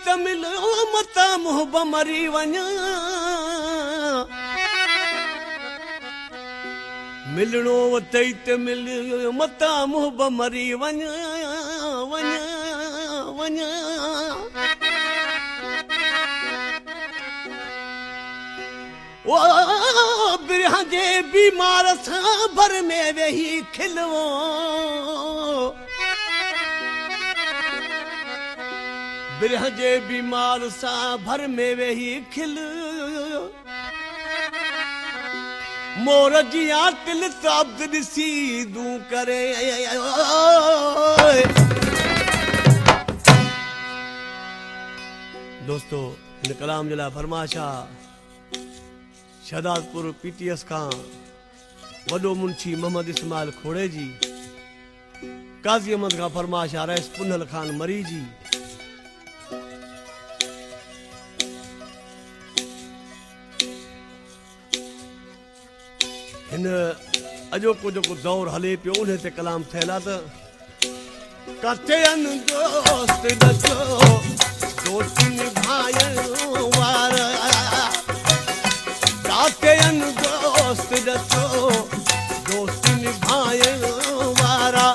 त मिलियो मता मुहब मरी वञा मिलणो वतई त मिलियो मता मुहब मरी वञा वञा वञा ओ बिरह जे बीमार सां भर में वेही खिलवो बिरह जे बीमार सां भर में वेही खिल मोर जिया तिल ताब्द ॾिसी दूं करे दोस्तो हिन कलाम जे लाइ फरमाइश आहे शहदादपुर PTS खां वॾो मुंशी मोहम्मद इस्माइल खोड़े जी काज़ी अहमद खां फरमाइश आहे रईस पुनल खान मरी जी हिन अॼोको जेको दौर हले पियो उन ते कलाम थियल आहे त काथे आहिनि दोस्त ॾसो दोस्ती निभाइण वारा काथे आहिनि दोस्त ॾसो दोस्ती निभाइण वारा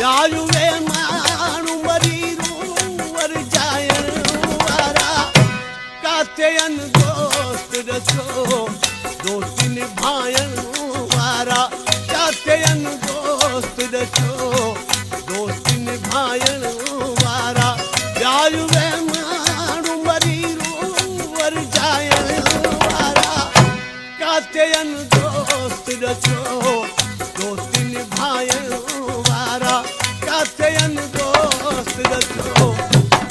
ॼायूं वे माण्हू मरी रूअर जाइण वारा काथे आहिनि दोस्त ॾसो दोस्ती निभाइण वारा काथे आहिनि दोस्त ॾसो दोस्ती निभाइण वारा ॼायूं वे माण्हू मरी रूअर जाइण वारा काथे आहिनि दोस्त ॾसो दोस्ती निभाइण वारा काथे आहिनि दोस्त ॾसो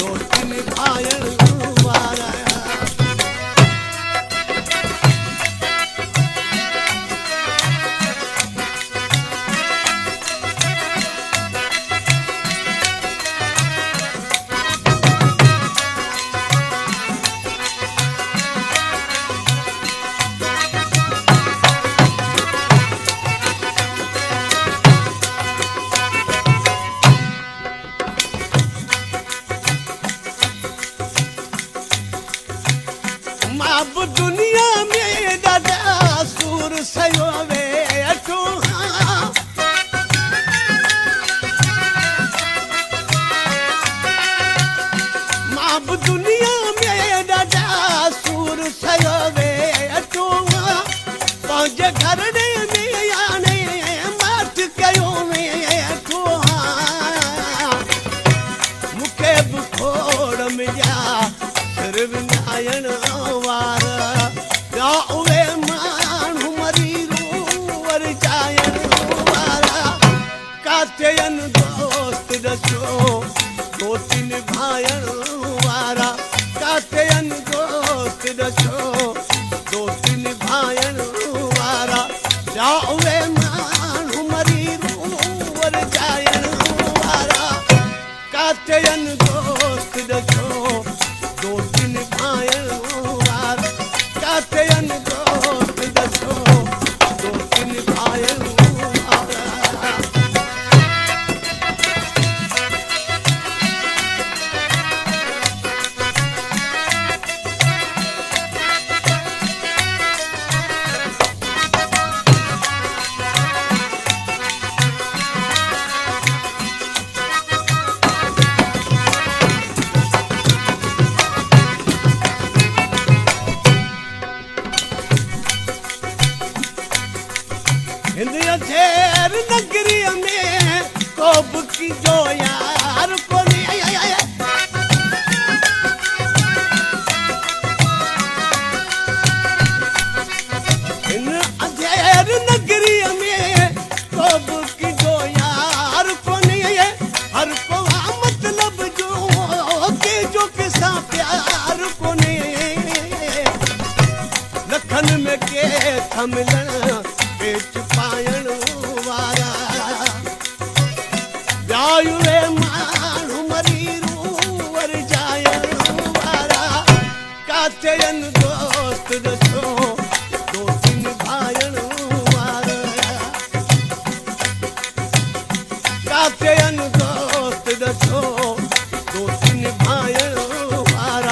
दोस्ती निभाइण वारा अब दुनिया में ॾाढा सूर सयो वेठो मां बि दुनिया में ॾाढा सूर सयो वेठो पंहिंजे घर में याने माठ कयो वेठो मूंखे बि खोड़ मिलिया सिर विञाइण उहे माण्हू मरी रूअर जाइण वारा काथे आहिनि दोस्त ॾसो दोस्ती निभाइण वारा काथे आहिनि दोस्त ॾसो दोस्ती निभाइण वारा उहे माण्हू मरी रूअर जाइण वारा काथे आहिनि दोस्त ॾसो दोस्ती निभाइण वारा काथे आहिनि दोस्त ॾसो दोस्ती निभाइण वारा हिंद अधेर नगरीअ में को बि कीजो यार कोन्हे हिन अधेर नगरीअ में को बि कीजो यार कोन्हे हर को मतलब जो केजो कंहिंसां प्यार कोन्हे लखनि में के मिलण पेट पाइण वारा ॼायूं वे माण्हू मरी रूअर जाइण वारा काथे आहिनि दोस्त ॾसो दोस्ती निभाइण वारा काथे आहिनि दोस्त ॾसो दोस्ती निभाइण वारा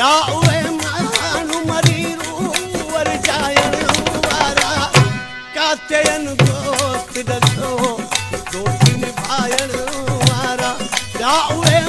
या उहे माण्हू मरी रूवर जाइण वारा काथे आहिनि दोस्त ॾसो दोस्त निभाइण वारा या उहे